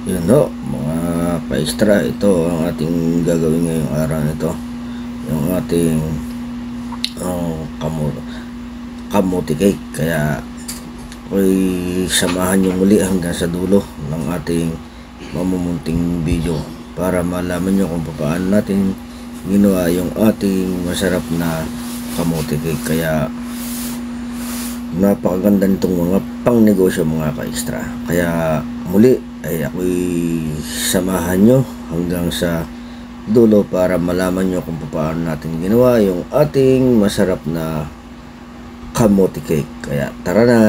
Yun o, mga ka-extra, ito ang ating gagawin ngayong araw nito. Yung ating kamote cake. Kaya ako'y samahan nyo muli hanggang sa dulo ng ating mamumunting video para malaman nyo kung paano natin ginawa yung ating masarap na kamote cake. Kaya napakaganda nitong mga pang negosyo, mga ka-extra. Kaya muli ay ako'y samahan nyo hanggang sa dulo para malaman nyo kung paano natin ginawa yung ating masarap na kamote cake. Kaya tara na!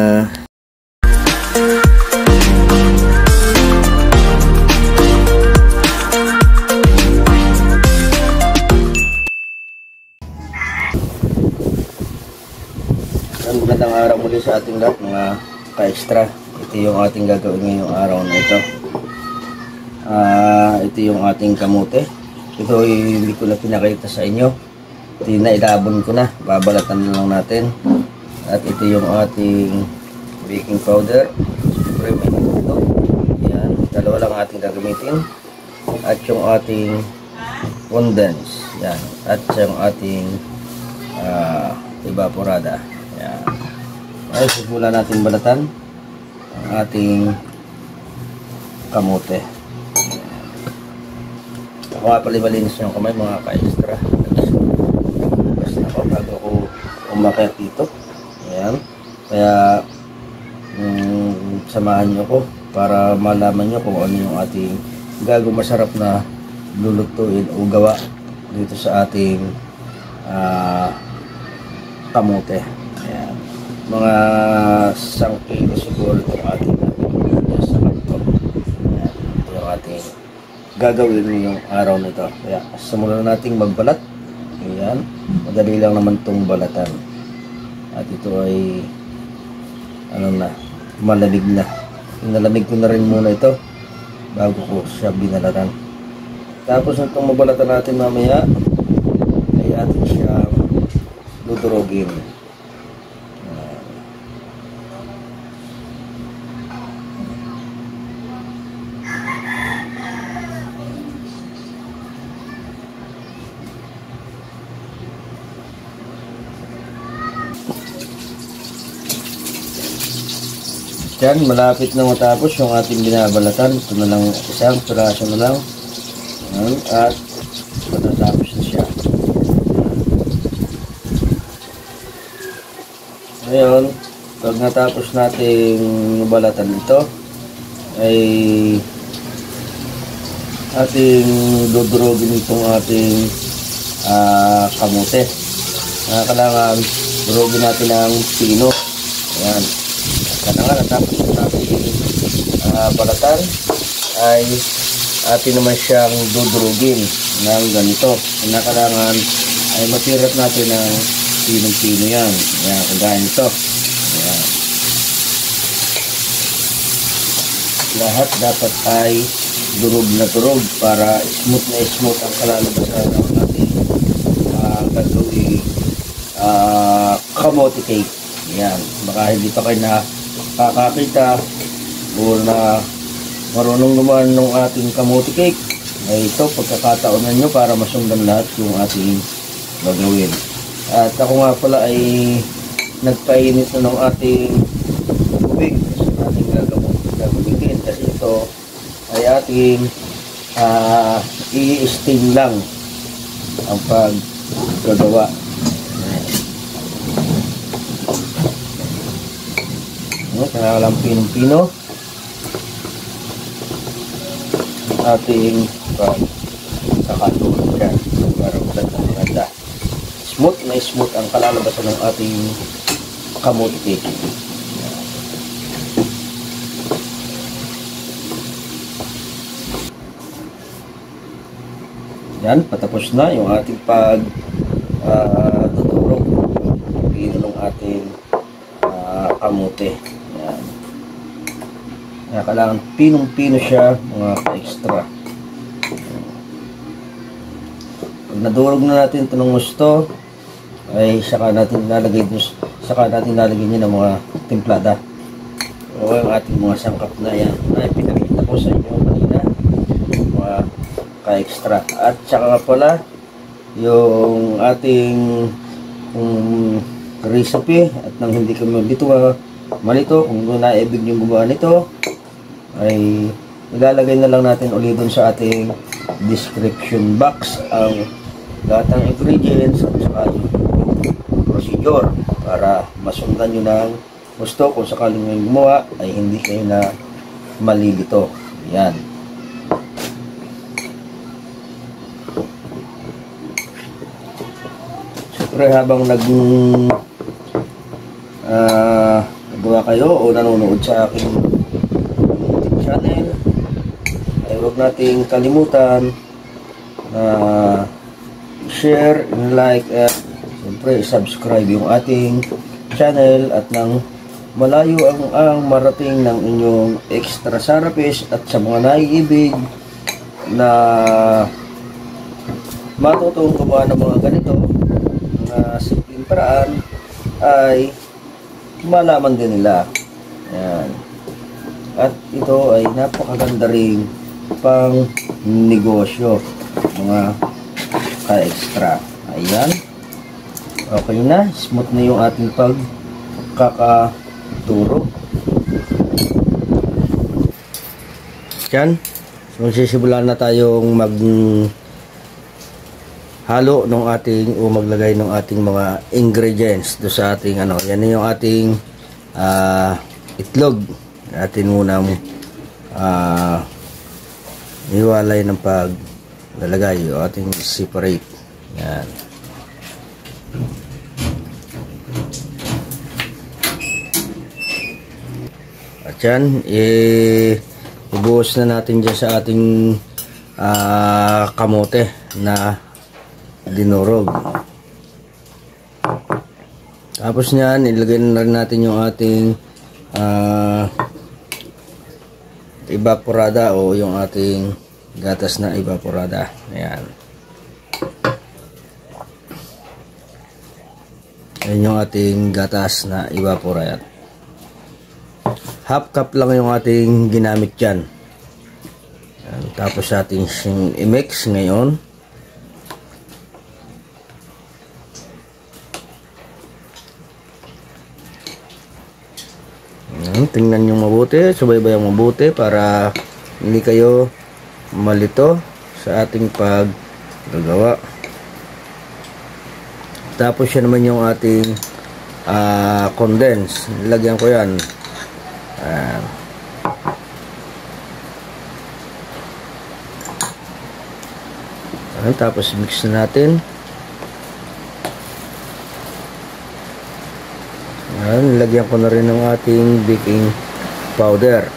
Magandang araw muli sa ating lahat, mga ka-extra. Ito yung ating gagawin ngayong araw na ito. Ito yung ating kamote. Ito ay hindi ko na pinakita sa inyo. Ito yung nailabon ko na. Babalatan na lang natin. At ito yung ating baking powder. Siyempre may ito. Yan. Dalawa lang ating gagamitin. At yung ating condense. Yan. At yung ating evaporada. Yan. Ay, simula natin balatan ang ating kamote. Ako nga pala malinis yung kamay, mga ka-extra. Nagbugas na ako bago ako umakyat dito. Ayan. Kaya samahan nyo ko para malaman nyo kung ano yung ating gagawin masarap na lulutuin o gawa dito sa ating kamote. Ayan. Mga 1 kilo siguro itong ating sa laptop. Ayan. Ito yung ating gagawin yung araw nito. Kaya simulan nating magbalat. Ayan. Madali lang naman itong balatan. At ito ay malamig na. Inalamig ko na rin muna ito bago ko siya binalatan. Tapos itong mabalatan natin mamaya ay atin siya dudurogin. Yan, malapit na matapos yung ating binabalatan. Ito na lang, isang piraso na lang. Yan, at matatapos na siya. Ngayon, pag natapos nating balatan ito, ay ating dudurogin itong ating kamote. Kailangan durogin natin ng pino. Ayan. Kaya nga natapos natin balatan ay atin naman siyang dudurugin ng ganito. Kailangan ay matirat natin ng pinong-pino yan. Ayan, kagaya nito. Ayan. Lahat dapat ay durog na durog para smooth na smooth ang kalalabasan ng ating gagawin kamote cake. Ayan. Baka hindi pa kayo nakakakita o na marunong naman ng ating kamote cake, ay ito pagkakataonan nyo para masundan lahat yung ating gagawin. At ako nga pala ay nagpainit na ng ating tubig sa ating gagawin kasi ito ay ating i-steam lang ang paggagawa. Kaya lang pinong-pino ating pagkakatulog dyan para maganda. Smooth na smooth ang kalalabasan ng ating kamote cake. Yan, patapos na yung ating tutulog ng ating kamote. Yan. Kaya kailangan pinong-pino siya, mga ka-extra. Pag nadurog na natin ito ng gusto, ay saka natin lalagay niya ng mga timplada. O yung ating mga sangkap na yan. Ay pinakita ko sa inyo. ka-extra. At saka nga pala, yung ating recipe at nang hindi kami malito, kung naibig yung gumawa nito, ay ilalagay na lang natin ulit doon sa ating description box ang lahat ng ingredients at saka yung procedure para masundan nyo ng gusto. Kung sakaling may gumawa ay hindi kayo na malilito. Yan. Siyempre habang nagawa kayo o nanonood sa aking channel, ay huwag nating kalimutan na share, like, at siyempre subscribe yung ating channel at nang malayo ang marating ng inyong extra sarapes at sa mga naiibig na matutong gumawa ng mga ganito na simpleng paraan ay malaman din nila. Ayan. At ito ay napakaganda rin pang negosyo mga ka-extra. Ayan. Okay na. Smooth na yung ating pagkakaturo. Yan. So, sisimulan na tayong halo ng ating o maglagay ng ating mga ingredients do sa ating yan na yung ating itlog. Atin munang iwalay ng paglalagay o ating separate. Yan. At yan, ibuhos na natin dyan sa ating kamote na dinurog. Tapos nyan, ilagay na rin natin yung ating evaporada o yung ating gatas na evaporada. Ayan. Ayan yung ating gatas na evaporada. Half cup lang yung ating ginamit dyan. Ayan. Tapos ating i-mix ngayon. Tingnan nyo mabuti, subaybayang mabuti para hindi kayo malito sa ating paggagawa. Tapos yan naman yung ating condense. Nilagyan ko yan. Tapos mix na natin. Nilagyan ko na rin ng ating baking powder.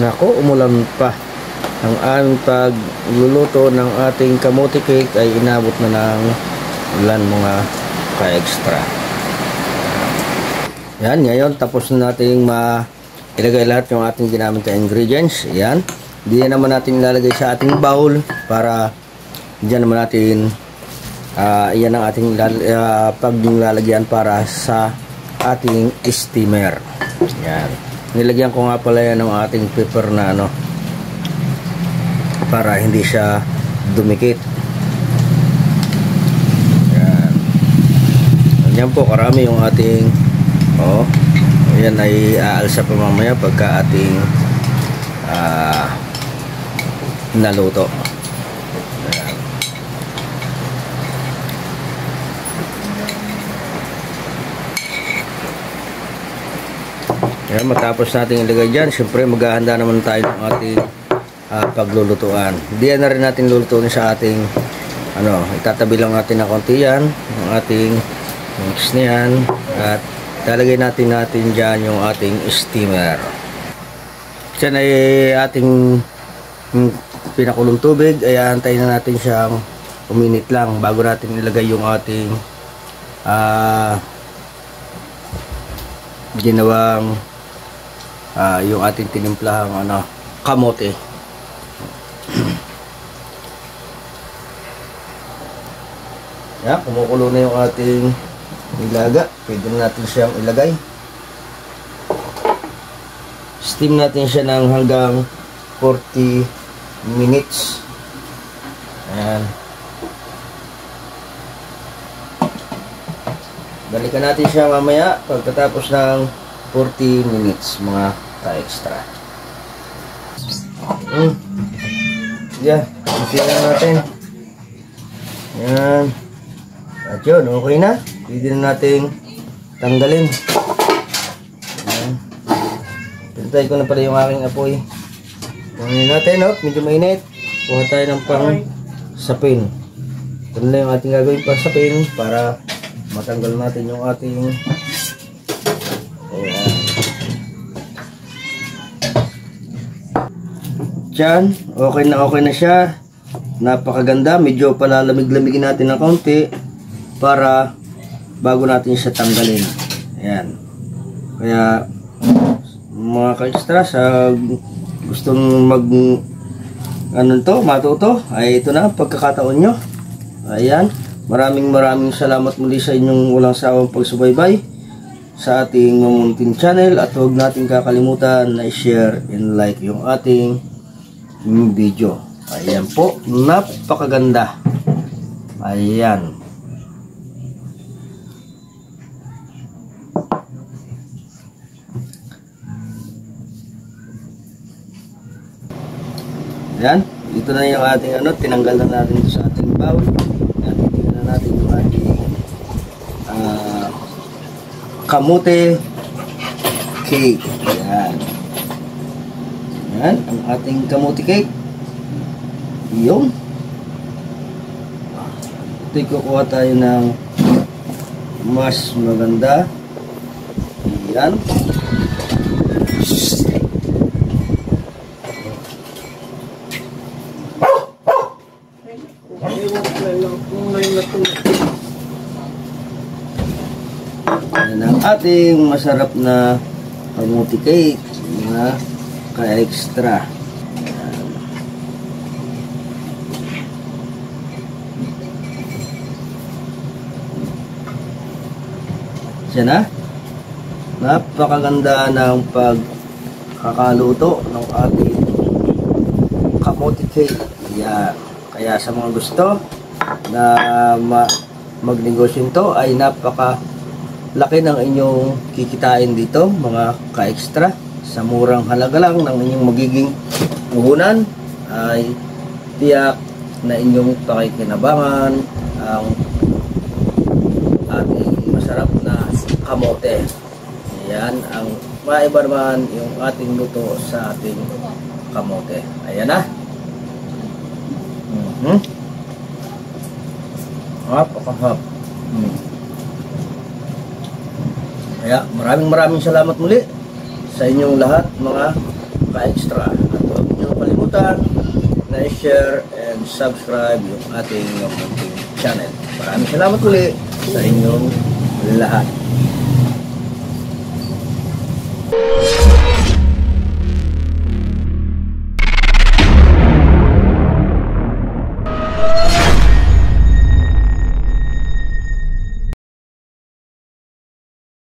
Nako, umulan pa. Ang aming pagluluto ng ating kamote cake ay inabot na ng ulan mga ka-extra. Yan, ngayon tapos na nating ilagay lahat yung ating ginamit na ingredients. Yan. Hindi naman natin ilalagay sa ating bowl para diyan naman natin yan ang ating paglalagyan para sa ating steamer. Yan. Nilagyan ko nga pala yan ng ating pepper na para hindi siya dumikit. Yan. Yan po karami yung ating yan ay aalsa pa mamaya pagka ating naluto. Yan, matapos natin ilagay dyan, siyempre maghahanda naman tayo ng ating paglulutuan. Diyan na rin natin lulutuin sa ating itatabi lang natin na konti yan, ang ating mix niyan, at lalagay natin dyan yung ating steamer. Yan ay ating pinakulong tubig, ay antayin na natin siyang uminit lang bago natin ilagay yung ating ginawang yung ating tinimplahang kamote. Yan, kumukulo na yung ating nilaga. Pwede na natin siyang ilagay. steam natin siya ng hanggang 40 minutes. Ayan. Balikan natin siya mamaya pagkatapos ng 40 minutes mga ka-extra. Yeah, tingnan natin. Ayan. At yun, okay na. Pwede na natin tanggalin. Ayan. Pintay ko na pala yung aking apoy. Tanggalin natin, medyo mainit. Kuha tayo ng pang sapin. Ito na yung ating gagawin pang sapin para matanggal natin yung ating Diyan, okay na siya. Napakaganda. Medyo palalamig-lamigin natin ng kaunti para bago natin siya tanggalin. Ayan. Kaya mga ka-extra sa gustong matuto ay ito na pagkakataon nyo. Ayan. Maraming salamat muli sa inyong walang sawang pagsubaybay sa ating Mamuntin channel, at huwag natin kakalimutan na i-share and like yung ating video. Ayan po, napakaganda. Ayan. Ayan, ito na yung ating tinanggal na natin ito sa ating bowl. Tingnan na natin yung ating kamote cake. Ayan. Ayan, ang ating kamote cake. Yung ito, kukuha tayo ng mas maganda. Ayan. Ayan ang ating masarap na kamote cake na ka-extra. Siya na. Napakaganda ng pagkakaluto ng ating kamote cake. Ayan. Kaya sa mga gusto na magnegosyo ito ay napakalaki ng inyong kikitain dito mga ka-extra. Sa murang halaga lang ng inyong magiging puhunan ay tiyak na inyong pakikinabangan ang ating masarap na kamote. Ayan ang maiba naman yung ating luto sa ating kamote. Ayan na. Napakahap. Kaya maraming salamat muli sa inyong lahat mga ka-extra. At huwag niyo kalimutan na i-share and subscribe yung ating channel. Maraming salamat muli sa inyong lahat.